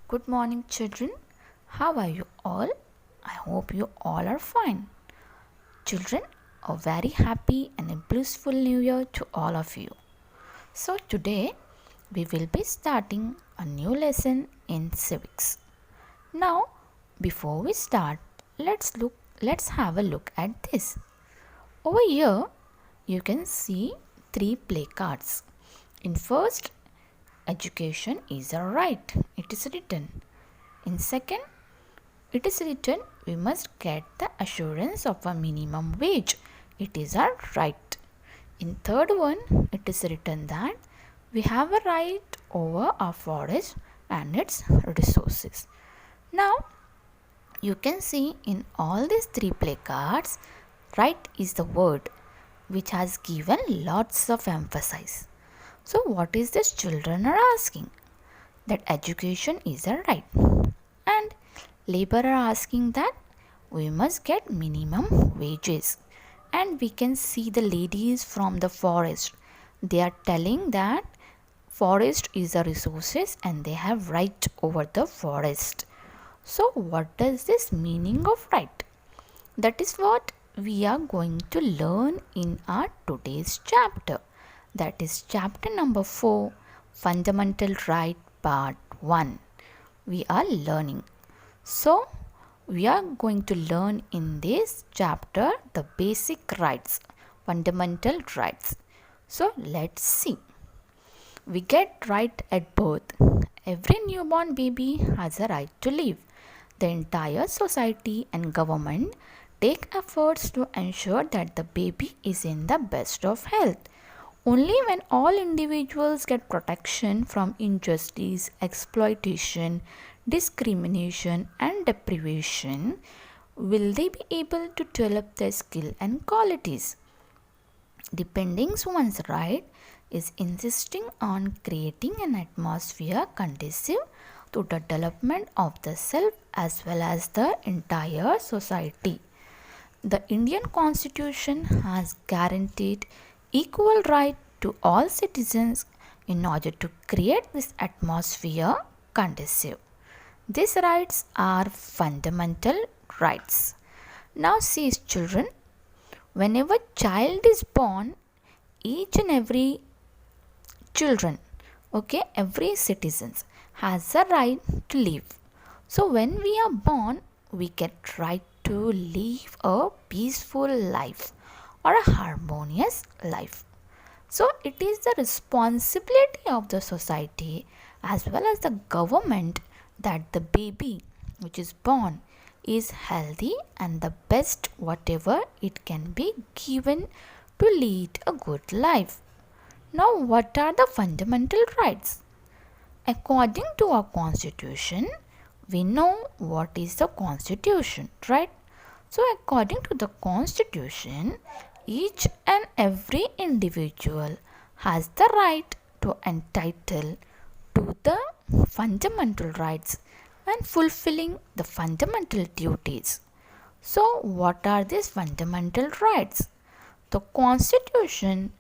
Good morning, children. How are you all? I hope you all are fine. Children, a very happy and a blissful new year to all of you. So, today we will be starting a new lesson in civics. Now, before we start, let's have a look at this. Over here, you can see three play cards. In first, education is a right. It is written. In second, it is written we must get the assurance of a minimum wage. It is our right. In third one, it is written that we have a right over our forest and its resources. Now, you can see in all these three play cards, right is the word which has given lots of emphasis. So, what is this children are asking? That education is a right. And labor are asking that we must get minimum wages. And we can see the ladies from the forest. They are telling that forest is a resources and they have right over the forest. So what does this meaning of right? That is what we are going to learn in our today's chapter. That is chapter number 4, Fundamental Right Part 1. We are learning. So, we are going to learn in this chapter the basic rights, fundamental rights. So, let's see. We get right at birth. Every newborn baby has a right to live. The entire society and government take efforts to ensure that the baby is in the best of health. Only when all individuals get protection from injustice, exploitation, discrimination, and deprivation will they be able to develop their skill and qualities. Depending one's right is insisting on creating an atmosphere conducive to the development of the self as well as the entire society. The Indian Constitution has guaranteed equal right to all citizens in order to create this atmosphere conducive. These rights are fundamental rights. Now see children, whenever child is born, each and every children, every citizen has a right to live. So when we are born, we get right to live a peaceful life or a harmonious life. So it is the responsibility of the society as well as the government that the baby which is born is healthy and the best whatever it can be given to lead a good life. Now what are the fundamental rights? According to our constitution, we know what is the constitution, right? So according to the constitution, each and every individual has the right to entitle to the fundamental rights and fulfilling the fundamental duties. So what are these fundamental rights? The constitution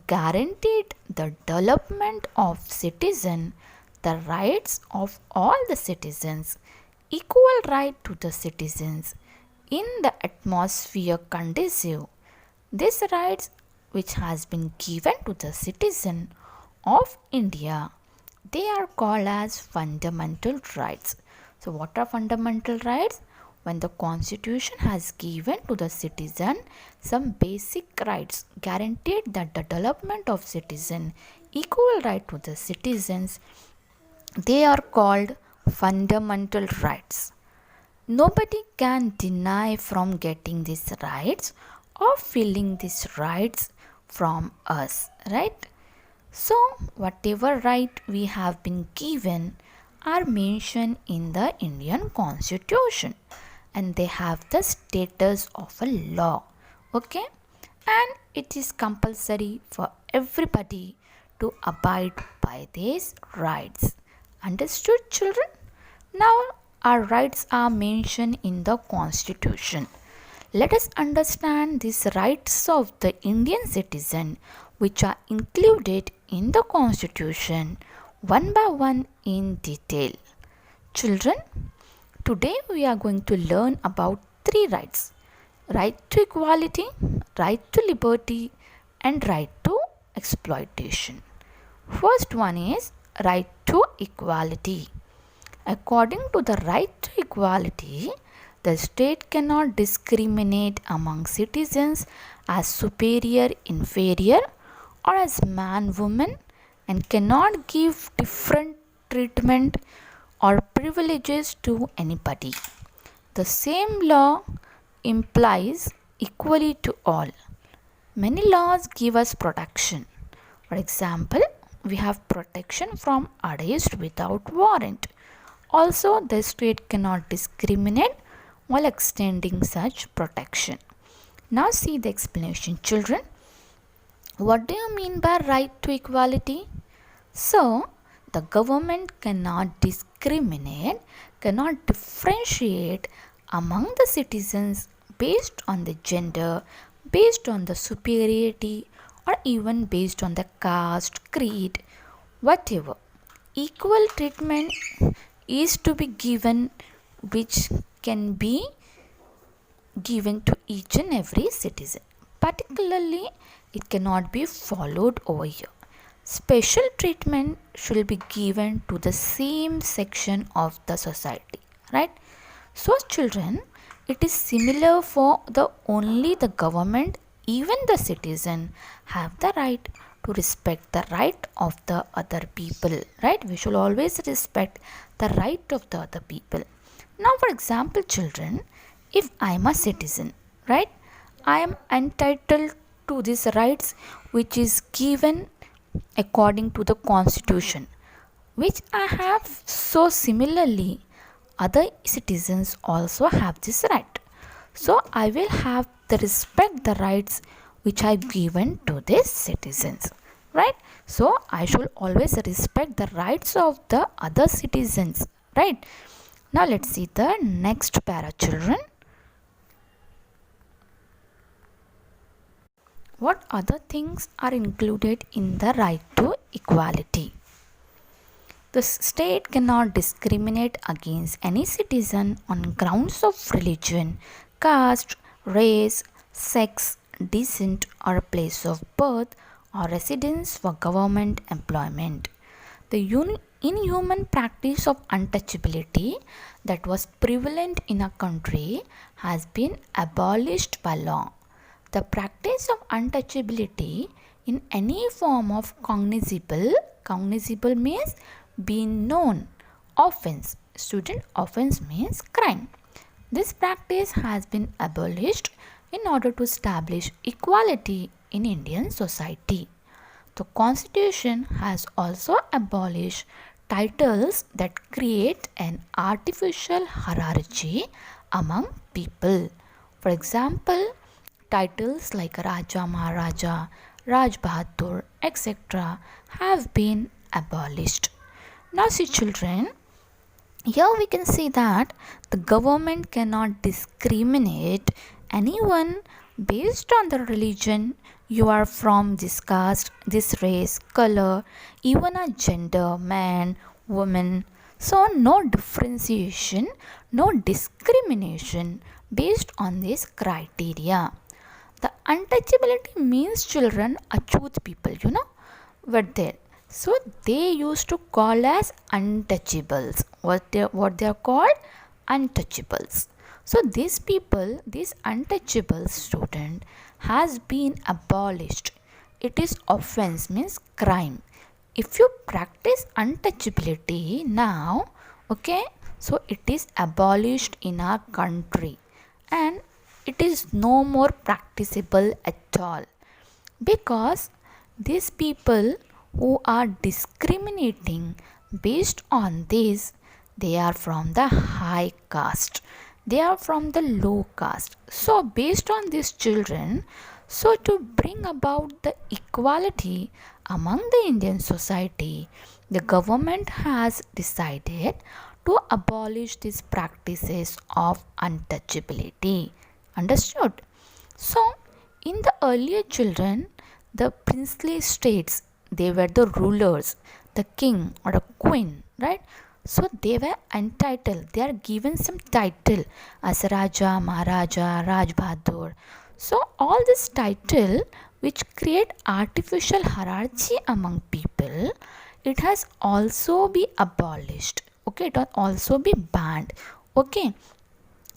guaranteed the development of citizen, the rights of all the citizens, equal right to the citizens in the atmosphere conducive. These rights which has been given to the citizen of India, they are called as fundamental rights. So what are fundamental rights? When the constitution has given to the citizen some basic rights guaranteed that the development of citizen, equal right to the citizens, they are called fundamental rights. Nobody can deny from getting these rights or feeling these rights from us, right? So whatever right we have been given are mentioned in the Indian Constitution and they have the status of a law, okay? And it is compulsory for everybody to abide by these rights. Understood, children? Now our rights are mentioned in the Constitution. Let us understand these rights of the Indian citizen which are included in the Constitution one by one in detail. Children, today we are going to learn about three rights: right to equality, right to liberty, and right to exploitation. First one is right to equality. According to the right to equality, the state cannot discriminate among citizens as superior, inferior, or as man, woman, and cannot give different treatment or privileges to anybody. The same law implies equally to all. Many laws give us protection. For example, we have protection from arrest without warrant. Also, the state cannot discriminate while extending such protection. Now see the explanation, children. What do you mean by right to equality? So, the government cannot discriminate, cannot differentiate among the citizens based on the gender, based on the superiority, or even based on the caste, creed, whatever. Equal treatment is to be given, which can be given to each and every citizen. Particularly, it cannot be followed over here. Special treatment should be given to the same section of the society, right? So, children, it is similar for only the government, even the citizen have the right to respect the right of the other people, right? We should always respect the right of the other people. Now, for example, children, if I am a citizen, right, I am entitled to these rights which is given according to the constitution, which I have. So similarly, other citizens also have this right. So I will have the respect the rights which I given to these citizens, right? So I should always respect the rights of the other citizens, right? Now let's see the next para, children. What other things are included in the right to equality? The state cannot discriminate against any citizen on grounds of religion, caste, race, sex, descent, or place of birth or residence for government employment. The inhuman practice of untouchability that was prevalent in a country has been abolished by law. The practice of untouchability in any form of cognizable means being known, offense. Student, offense means crime. This practice has been abolished in order to establish equality in Indian society. The Constitution has also abolished titles that create an artificial hierarchy among people. For example, titles like Raja, Maharaja, Raj Bahadur, etc. have been abolished. Now see, children, here we can see that the government cannot discriminate anyone based on the religion, you are from this caste, this race, color, even a gender, man, woman. So no differentiation, no discrimination based on this criteria. The untouchability means, children, achut people, were there. So they used to call as untouchables. What they are called? Untouchables. So these people, this untouchable student has been abolished. It is offense, means crime. If you practice untouchability now, okay, so it is abolished in our country and it is no more practicable at all, because these people who are discriminating based on this, they are from the high caste, they are from the low caste. So based on these children, so to bring about the equality among the Indian society, the government has decided to abolish these practices of untouchability. Understood? So in the earlier, children, the princely states, they were the rulers, the king or a queen, right? So they were entitled, they are given some title as Raja, Maharaja, Raj Bahadur. So all this title which create artificial hierarchy among people, it has also be abolished. Okay, it will also be banned. Okay,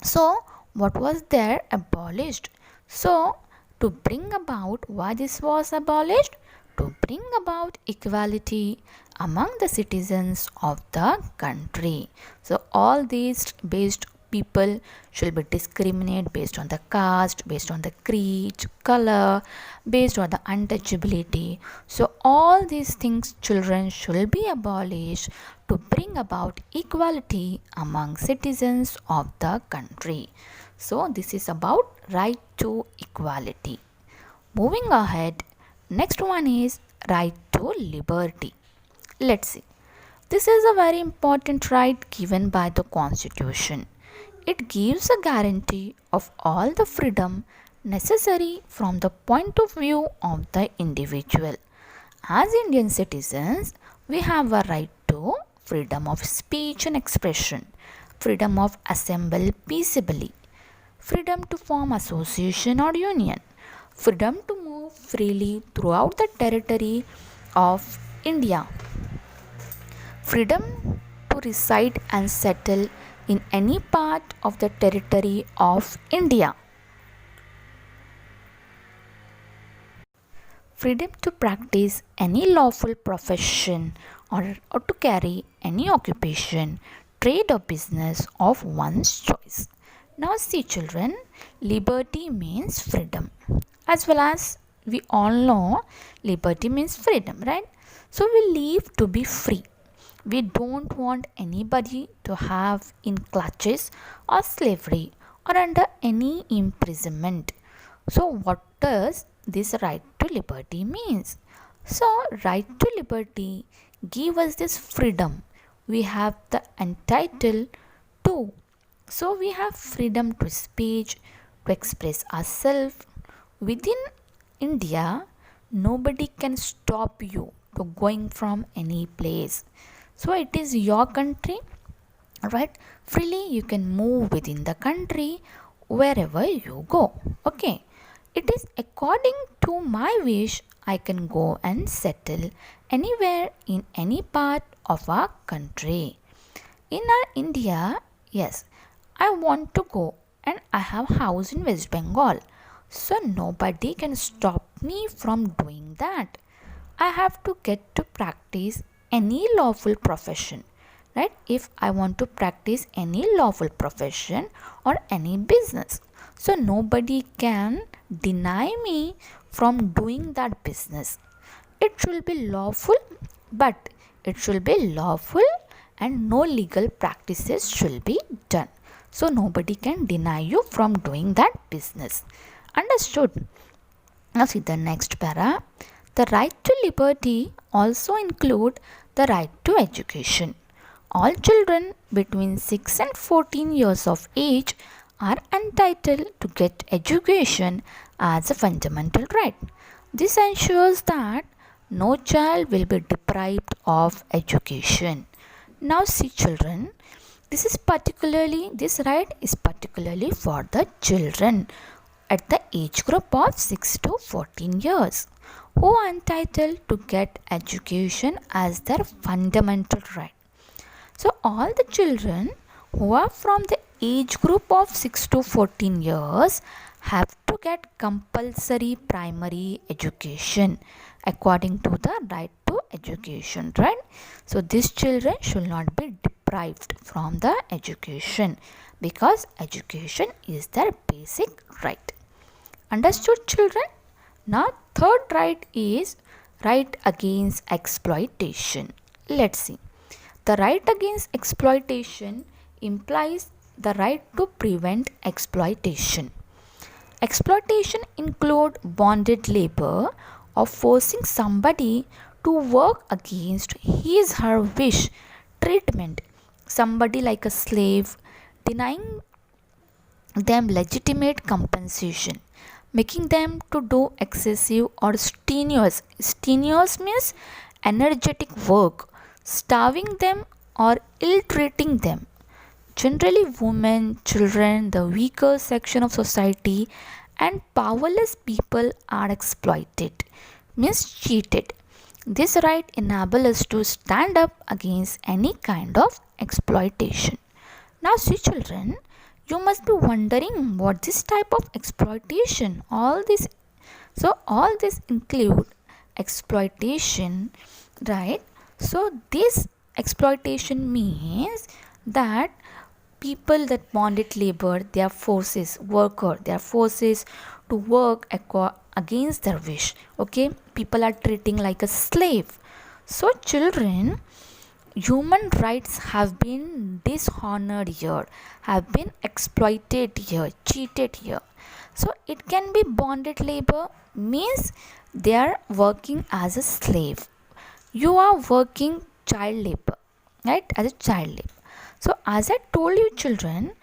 so what was there abolished? So to bring about why this was abolished, to bring about equality among the citizens of the country. So all these based people should be discriminated based on the caste, based on the creed, color, based on the untouchability. So all these things children should be abolished to bring about equality among citizens of the country. So this is about right to equality. Moving ahead, next one is right to liberty. Let's see. This is a very important right given by the Constitution. It gives a guarantee of all the freedom necessary from the point of view of the individual. As Indian citizens, we have a right to freedom of speech and expression, freedom of assemble peaceably, freedom to form association or union, freedom to move freely throughout the territory of India, freedom to reside and settle in any part of the territory of India, freedom to practice any lawful profession or to carry any occupation, trade or business of one's choice. Now, see, children, liberty means freedom, as well as we all know liberty means freedom, right? So, we live to be free. We don't want anybody to have in clutches or slavery or under any imprisonment. So, what does this right to liberty means? So, right to liberty give us this freedom. We have the entitled to. So, we have freedom to speech, to express ourselves. Within India, nobody can stop you to going from any place. So, it is your country, right? Freely you can move within the country wherever you go. Okay, it is according to my wish I can go and settle anywhere in any part of our country. In our India, yes, I want to go and I have house in West Bengal, so nobody can stop me from doing that. I have to get to practice any lawful profession, right? If I want to practice any lawful profession or any business, so nobody can deny me from doing that business. It should be lawful, but it should be lawful and no legal practices should be done. So nobody can deny you from doing that business. Understood? Now see the next para. The right to liberty also include the right to education. All children between 6 and 14 years of age are entitled to get education as a fundamental right. This ensures that no child will be deprived of education. Now see children, this right is particularly for the children at the age group of 6 to 14 years who are entitled to get education as their fundamental right. So all the children who are from the age group of 6 to 14 years have to get compulsory primary education according to the right to education, right? So these children should not be deprived from the education because education is their basic right. Understood children? Now third right is right against exploitation. Let's see. The right against exploitation implies the right to prevent exploitation. Exploitation include bonded labor or forcing somebody to work against his her wish, treatment somebody like a slave, denying them legitimate compensation, making them to do excessive or strenuous means energetic work, starving them or ill treating them. Generally, women, children, the weaker section of society, and powerless people are exploited, mistreated. This right enables us to stand up against any kind of exploitation. Now, see, children, you must be wondering what this type of exploitation, all this include exploitation, right? So, this exploitation means that people that bonded labor, they are they are forces to work against their wish. Okay, people are treating like a slave. So, children, human rights have been dishonored here, have been exploited here, cheated here. So it can be bonded labor, means they are working as a slave. You are working child labor, right? As a child labor. So as I told you, children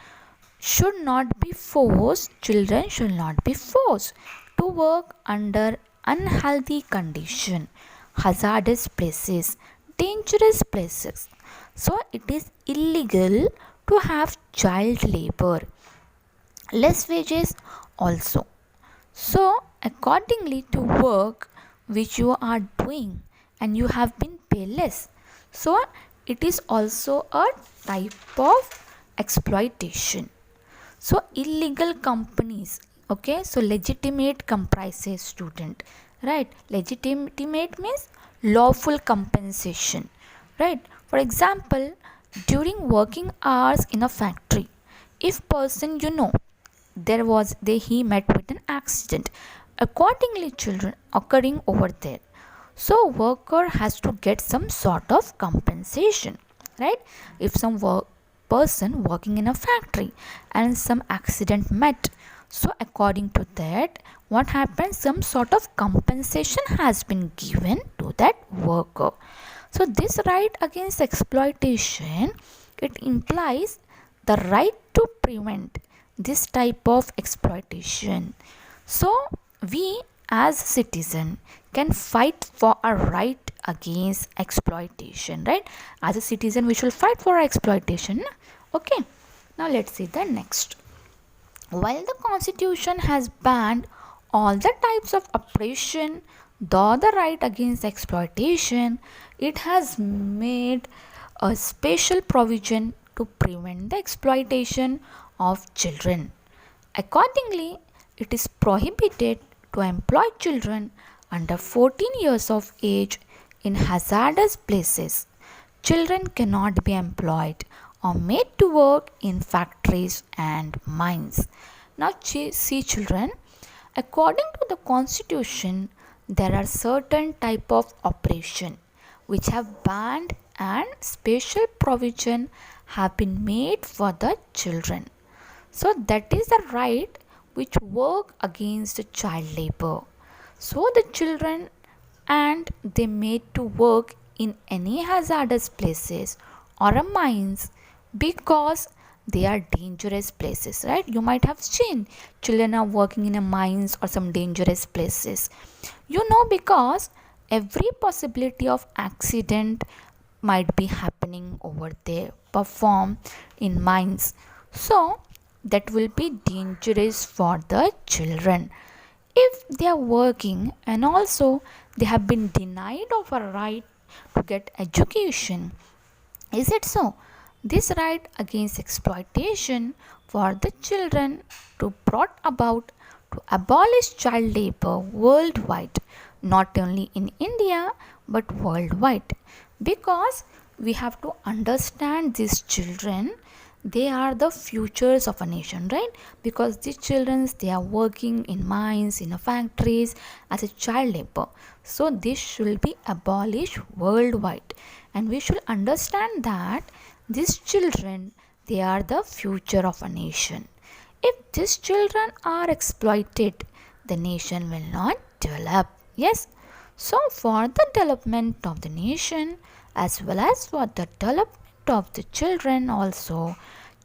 should not be forced, children should not be forced to work under unhealthy condition, hazardous places, dangerous places. So it is illegal to have child labor, less wages also. So accordingly to work which you are doing and you have been paid less, so it is also a type of exploitation. So illegal companies, okay, so legitimate comprises student, right? Legitimate means lawful compensation, right? For example, during working hours in a factory, if person he met with an accident, accordingly children occurring over there, so worker has to get some sort of compensation, right? If some person working in a factory and some accident met, so according to that, what happens, some sort of compensation has been given to that worker. So this right against exploitation, it implies the right to prevent this type of exploitation. So we as citizen can fight for a right against exploitation, right? As a citizen we should fight for exploitation. Okay, now let's see the next. While the constitution has banned all the types of oppression, the right against exploitation, it has made a special provision to prevent the exploitation of children. Accordingly, it is prohibited to employ children under 14 years of age in hazardous places. Children cannot be employed or made to work in factories and mines. Now, see, children, according to the constitution, there are certain type of operation which have banned and special provision have been made for the children. So that is the right which work against child labor. So the children and they made to work in any hazardous places or a mines because they are dangerous places, right? You might have seen children are working in a mines or some dangerous places. Because every possibility of accident might be happening over there, perform in mines. So that will be dangerous for the children if they are working and also they have been denied of a right to get education. Is it so? This right against exploitation for the children to brought about to abolish child labor worldwide, not only in India but worldwide, because we have to understand these children, they are the futures of a nation, right? Because these children, they are working in mines, in factories as a child labor. So this should be abolished worldwide, and we should understand that these children, they are the future of a nation. If these children are exploited, the nation will not develop. Yes. So for the development of the nation as well as for the development of the children also,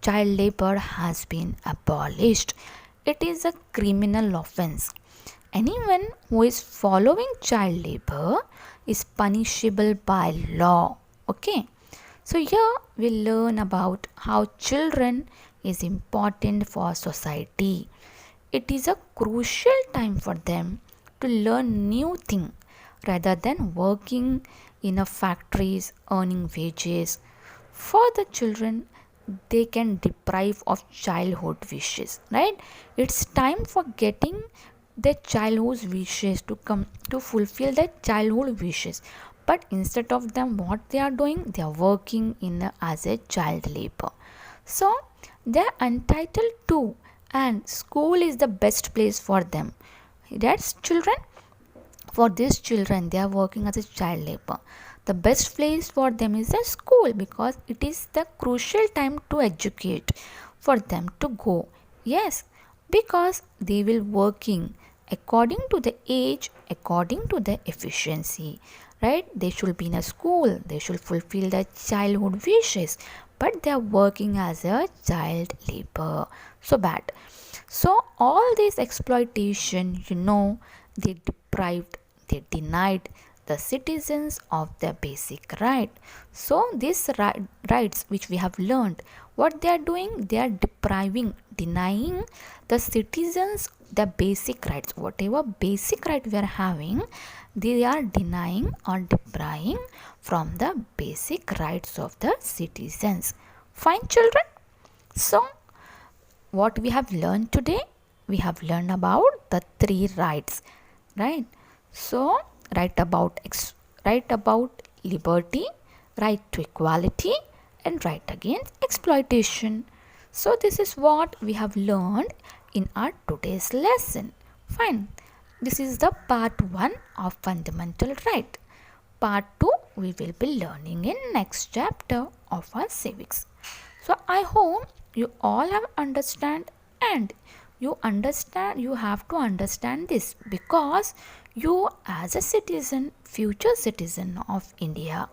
child labor has been abolished. It is a criminal offense. Anyone who is following child labor is punishable by law. Okay. So here we learn about how children is important for society. It is a crucial time for them to learn new things rather than working in a factories earning wages. For the children, they can deprive of childhood wishes, right? It's time for getting their childhood wishes to come to fulfill their childhood wishes, but instead of them, what they are doing, they are working in as a child labor. So they are entitled to, and school is the best place for them. That's children. For these children, they are working as a child labor. The best place for them is a school, because it is the crucial time to educate for them to go. Yes, because they will working according to the age, according to the efficiency, right? They should be in a school, they should fulfill their childhood wishes, but they are working as a child labor. So bad. So all this exploitation, they deprived, they denied the citizens of their basic right. So these rights which we have learned, what they are doing, they are depriving, denying the citizens the basic rights. Whatever basic right we are having, they are denying or depriving from the basic rights of the citizens. Fine, children. So what we have learned today, we have learned about the three rights, right? So right about liberty, right to equality, and right against exploitation. So this is what we have learned in our today's lesson. Fine, this is the part 1 of fundamental right. Part 2 we will be learning in next chapter of our civics. So I hope you all have understand, and you have to understand this, because you as a citizen, future citizen of India,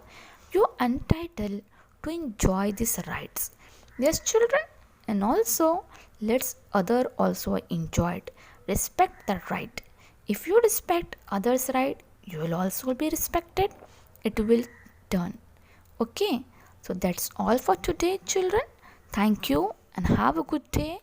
you entitled to enjoy these rights. Yes, children, and also let's other also enjoy it. Respect the right. If you respect others' right, you will also be respected. It will turn. Okay, so that's all for today, children. Thank you and have a good day.